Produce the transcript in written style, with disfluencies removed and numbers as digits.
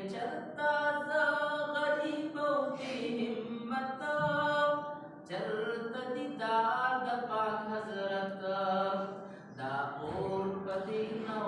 चलता सा गरीबों की हिम्मत, चलता दीदार द पाक हजरत, दाऊर पदी नौ